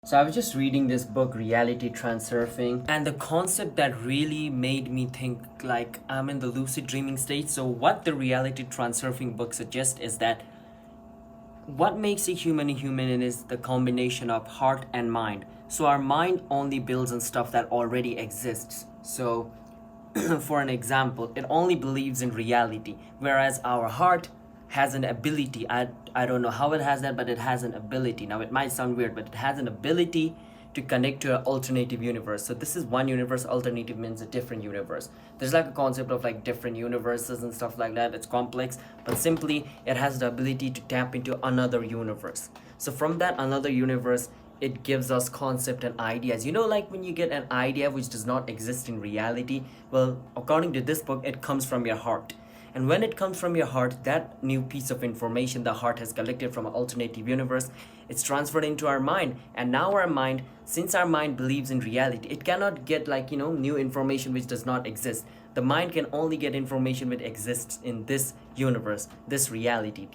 So I was just reading this book, Reality Transurfing, and the concept that really made me think like I'm in the lucid dreaming state. So what the Reality Transurfing book suggests is that what makes a human is the combination of heart and mind. So our mind only builds on stuff that already exists. So for an example, it only believes in reality, whereas our heart has an ability. I don't know how it has that, but it has an ability. Now, it might sound weird, but it has an ability to connect to an alternative universe. So this is one universe, alternative means a different universe. There's like a concept of like different universes and stuff like that. It's complex, but simply it has the ability to tap into another universe. So from that another universe, it gives us concept and ideas. Like when you get an idea which does not exist in reality, well, according to this book, it comes from your heart. And when it comes from your heart, that new piece of information the heart has collected from an alternative universe, it's transferred into our mind. And now our mind, since our mind believes in reality, it cannot get new information which does not exist. The mind can only get information which exists in this universe, this reality.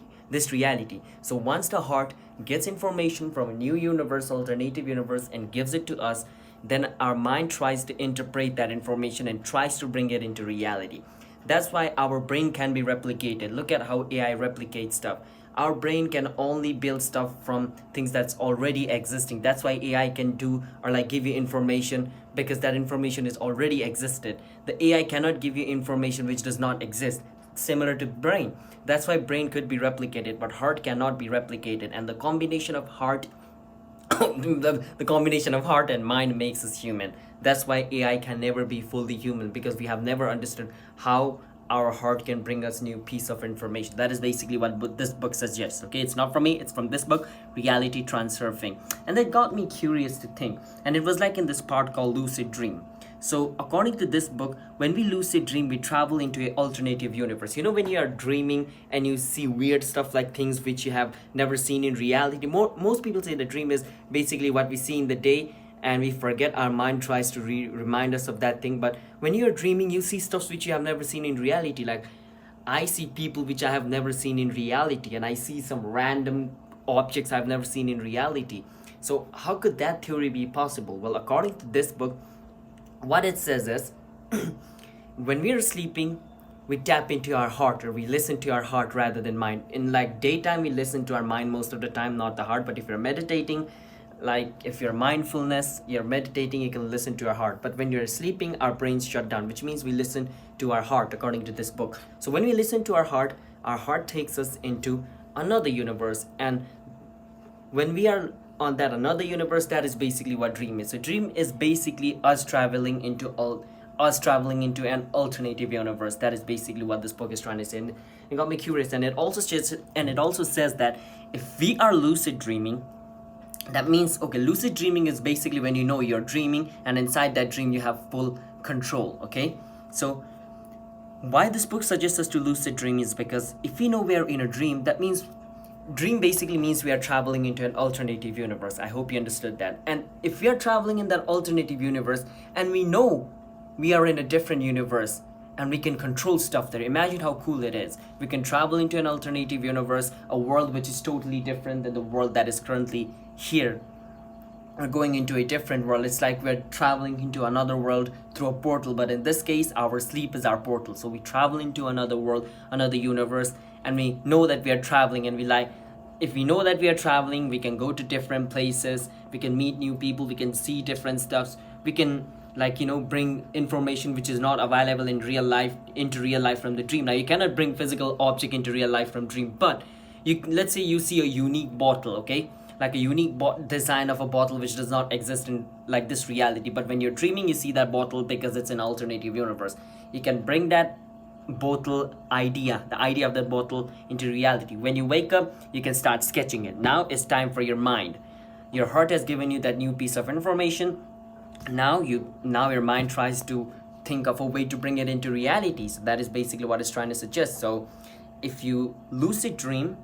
So once the heart gets information from a new universe, alternative universe, and gives it to us, then our mind tries to interpret that information and tries to bring it into reality. That's why our brain can be replicated. Look at how AI replicates stuff. Our brain can only build stuff from things that's already existing. That's why AI can do or like give you information because that information is already existed. The AI cannot give you information which does not exist, similar to brain. That's why brain could be replicated, but heart cannot be replicated. And the combination of heart the combination of heart and mind makes us human. That's why AI can never be fully human, because we have never understood how our heart can bring us new piece of information. That is basically what this book suggests. Okay, it's not from me, it's from this book, Reality Transurfing. And that got me curious to think. And it was like in this part called Lucid Dream. So, according to this book, when we lucid dream, we travel into an alternative universe. When you are dreaming and you see weird stuff like things which you have never seen in reality. Most people say the dream is basically what we see in the day, and we forget. Our mind tries to remind us of that thing. But when you are dreaming, you see stuff which you have never seen in reality. Like, I see people which I have never seen in reality, and I see some random objects I've never seen in reality. So, how could that theory be possible? Well, according to this book, what it says is when we are sleeping, we tap into our heart, or we listen to our heart rather than mind. In like daytime, we listen to our mind most of the time, not the heart. But if you're meditating, like if you're mindfulness, you're meditating, you can listen to your heart. But when you're sleeping, our brains shut down, which means we listen to our heart, according to this book. So when we listen to our heart takes us into another universe. And when we are on that another universe, that is basically what dream is. So dream is basically us traveling into an alternative universe. That is basically what this book is trying to say. And it got me curious. And it also says that if we are lucid dreaming, that means, okay, lucid dreaming is basically when you're dreaming, and inside that dream you have full control. Okay, so why this book suggests us to lucid dream is because if we know we are in a dream, that means dream basically means we are traveling into an alternative universe. I hope you understood that. And if we are traveling in that alternative universe and we know we are in a different universe and we can control stuff there, imagine how cool it is. We can travel into an alternative universe, a world which is totally different than the world that is currently here. We're going into a different world. It's like we're traveling into another world through a portal, but in this case, our sleep is our portal. So we travel into another world, another universe, and we know that we are traveling. And if we know that we are traveling, we can go to different places, we can meet new people, we can see different stuffs, we can bring information which is not available in real life into real life from the dream. Now, you cannot bring physical object into real life from dream, but let's say you see a unique bottle, okay, like a unique design of a bottle which does not exist in like this reality. But when you're dreaming, you see that bottle because it's an alternative universe. You can bring that the idea of that bottle into reality. When you wake up, you can start sketching it. Now it's time for your mind. Your heart has given you that new piece of information. Now your mind tries to think of a way to bring it into reality. So that is basically what it's trying to suggest. So if you lucid dream,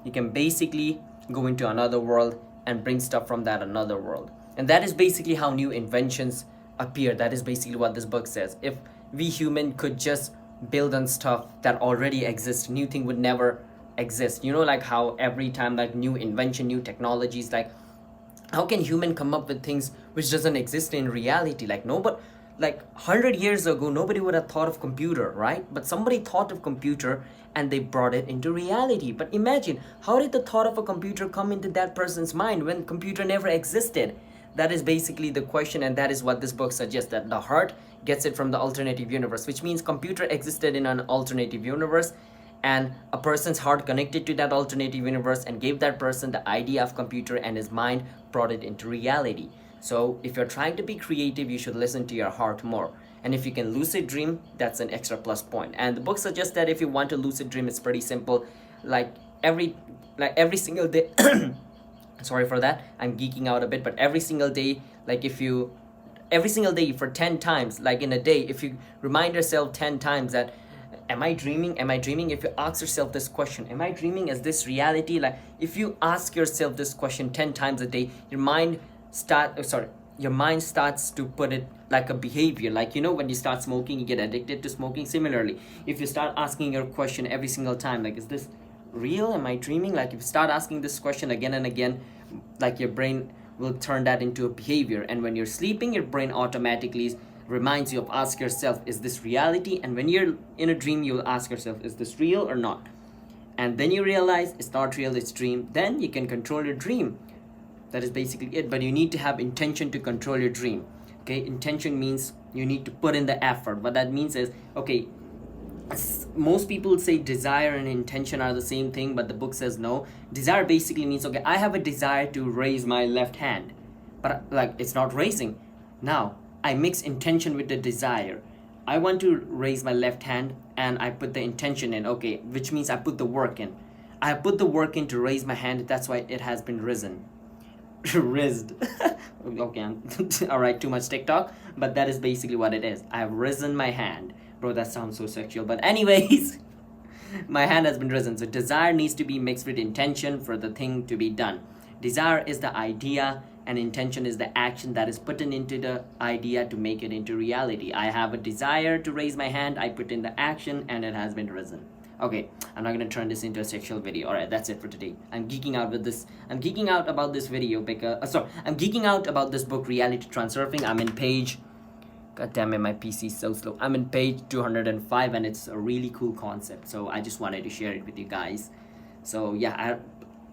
you can basically go into another world and bring stuff from that another world. And that is basically how new inventions appear. That is basically what this book says. If we human could just build on stuff that already exists, new thing would never exist. Like how every time like new invention, new technologies, like how can human come up with things which doesn't exist in reality? Like nobody, like 100 years ago nobody would have thought of computer, right? But somebody thought of computer and they brought it into reality. But imagine, how did the thought of a computer come into that person's mind when computer never existed? That is basically the question, and that is what this book suggests, that the heart gets it from the alternative universe, which means computer existed in an alternative universe, and a person's heart connected to that alternative universe and gave that person the idea of computer, and his mind brought it into reality. So if you're trying to be creative, you should listen to your heart more. And if you can lucid dream, that's an extra plus point. And the book suggests that if you want to lucid dream, it's pretty simple. like every every single day sorry for that, I'm geeking out a bit, but every single day, like if you every single day for 10 times, like in a day, if you remind yourself 10 times that am I dreaming, am I dreaming, if you ask yourself this question, am I dreaming, is this reality, like if you ask yourself this question 10 times a day, your mind starts to put it like a behavior. Like, you know, when you start smoking, you get addicted to smoking. Similarly, if you start asking your question every single time, like, is this real, am I dreaming, like if you start asking this question again and again, like your brain will turn that into a behavior. And when you're sleeping, your brain automatically reminds you of ask yourself, is this reality? And when you're in a dream, you'll ask yourself, is this real or not? And then you realize it's not real, it's dream. Then you can control your dream. That is basically it. But you need to have intention to control your dream. Okay, intention means you need to put in the effort. What that means is, okay, most people say desire and intention are the same thing, but the book says no. Desire basically means, okay, I have a desire to raise my left hand, but like it's not raising. Now I mix intention with the desire. I want to raise my left hand and I put the intention in, okay, which means I put the work in. I put the work in to raise my hand, that's why it has been risen. Rizzed. Okay, all right, too much TikTok, but that is basically what it is. I have risen my hand. Bro, that sounds so sexual, but anyways, my hand has been risen. So desire needs to be mixed with intention for the thing to be done. Desire is the idea and intention is the action that is put into the idea to make it into reality. I have a desire to raise my hand, I put in the action, and it has been risen. Okay, I'm not gonna turn this into a sexual video. All right, that's it for today. I'm geeking out with this. I'm geeking out about this video because I'm geeking out about this book, Reality Transurfing. I'm in page, god damn it, my PC is so slow. I'm in page 205 and it's a really cool concept. So I just wanted to share it with you guys. So yeah,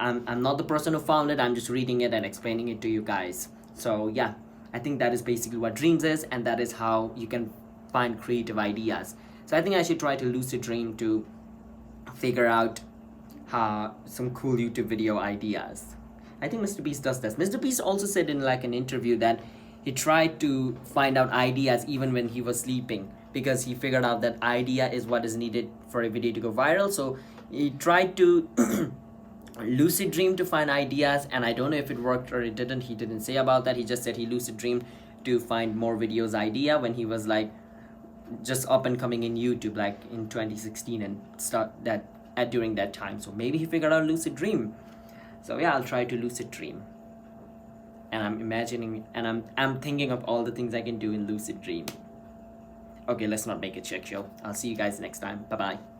I'm not the person who found it. I'm just reading it and explaining it to you guys. So yeah, I think that is basically what dreams is, and that is how you can find creative ideas. So I think I should try to lucid dream to figure out some cool YouTube video ideas. I think Mr. Beast does this. Mr. Beast also said in like an interview that he tried to find out ideas even when he was sleeping, because he figured out that idea is what is needed for a video to go viral. So he tried to lucid dream to find ideas, and I don't know if it worked or it didn't. He didn't say about that. He just said he lucid dreamed to find more videos idea when he was like just up and coming in YouTube, like in 2016, and start that at during that time. So maybe he figured out lucid dream. So yeah, I'll try to lucid dream, and I'm imagining and I'm thinking of all the things I can do in lucid dream. Okay, let's not make it sexual. I'll see you guys next time. Bye bye.